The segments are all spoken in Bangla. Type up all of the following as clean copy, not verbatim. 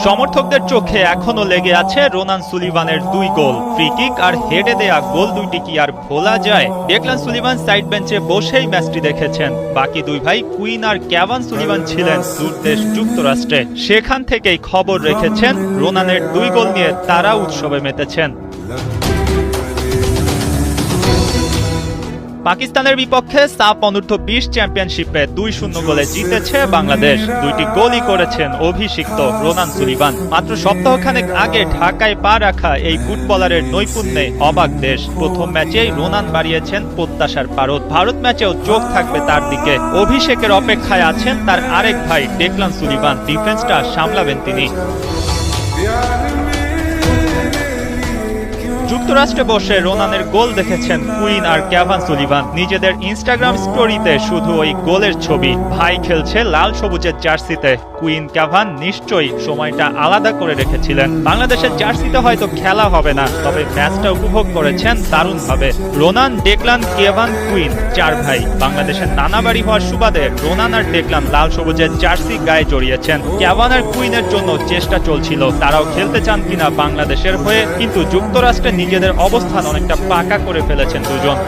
সমর্থকদের চোখে এখনো লেগে আছে রোনান সুলিভানের দুই গোল, ফ্রি কিক আর হেডে দেয়া গোল দুইটি কি আর ভোলা যায়? ডেকলান সুলিভান সাইড বেঞ্চে বসেই ম্যাচটি দেখেছেন। বাকি দুই ভাই কুইন আর ক্যাভান সুলিভান ছিলেন দূরদেশ যুক্তরাষ্ট্রে। সেখান থেকেই খবর রেখেছেন রোনানের দুই গোল নিয়ে তারা উৎসবে মেতেছেন। পাকিস্তানের বিপক্ষে সাফ অনূর্ধ্ব-20 চ্যাম্পিয়নশিপে 2-0 গোলে জিতেছে বাংলাদেশ। দুইটি গোলই করেছেন অভিষিক্ত রোনান সুলিভান। মাত্র সপ্তাহখানেক আগে ঢাকায় পা রাখা এই ফুটবলারের নৈপুণ্যে অবাক দেশ। প্রথম ম্যাচেই রোনান বাড়িয়েছেন প্রত্যাশার পারদ। ভারত ম্যাচেও চোখ থাকবে তার দিকে। অভিষেকের অপেক্ষায় আছেন তার আরেক ভাই ডেকলান সুলিভান। ডিফেন্সটা সামলাবেন তিনি। যুক্তরাষ্ট্রে বসে রোনানের গোল দেখেছেন কুইন আর ক্যাভান সুলিভান। নিজেদের ইনস্টাগ্রাম স্টোরিতে শুধু ওই গোলের ছবি। ভাই খেলছে লাল সবুজের জার্সিতে। কুইন ক্যাভান নিশ্চয়ই সময়টা আলাদা করে রেখেছিলেন। বাংলাদেশের জার্সিতে হয়তো খেলা হবে না, তবে ম্যাচটা উপভোগ করেছেন দারুণভাবে। রোনান, ডেকলান, ক্যাভান, কুইন চার ভাই। বাংলাদেশের নানা বাড়ি হওয়ার সুবাদে রোনান আর ডেকলান লাল সবুজের জার্সি গায়ে জড়িয়েছেন। ক্যাভান আর কুইনের জন্য চেষ্টা চলছিল তারাও খেলতে চান কিনা বাংলাদেশের হয়ে, কিন্তু যুক্তরাষ্ট্রে নিজেদের অবস্থান অনেকটা পাকা করে ফেলেছেন দুজন।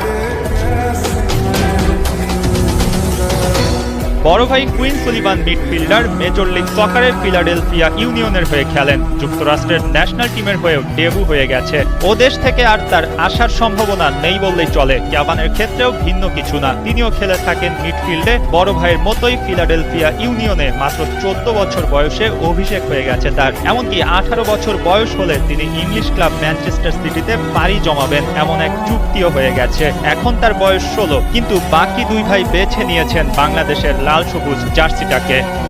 বড় ভাই Quinn Sullivan midfielder, major league সকারের ফিলাডেলফিয়া ইউনিয়নের হয়ে খেলেন। যুক্তরাষ্ট্রের ন্যাশনাল টিমের হয়েও ডেবু হয়ে গেছে। ও দেশ থেকে আর তার আসার সম্ভাবনা নেই বললেই চলে। ক্যাভানের ক্ষেত্রেও ভিন্ন কিছু না, তিনিও খেলে থাকেন মিডফিল্ডে। বড় ভাইয়ের মতোই ফিলাডেলফিয়া ইউনিয়নে মাত্র 14 বছর বয়সে অভিষেক হয়ে গেছে তার। এমনকি 18 বছর বয়স হলে তিনি ইংলিশ ক্লাব ম্যানচেস্টার সিটিতে পাড়ি জমাবেন এমন এক চুক্তিও হয়ে গেছে। এখন তার বয়স 16, কিন্তু বাকি দুই ভাই বেছে নিয়েছেন বাংলাদেশের লাল সবুজ জার্সিটাকে।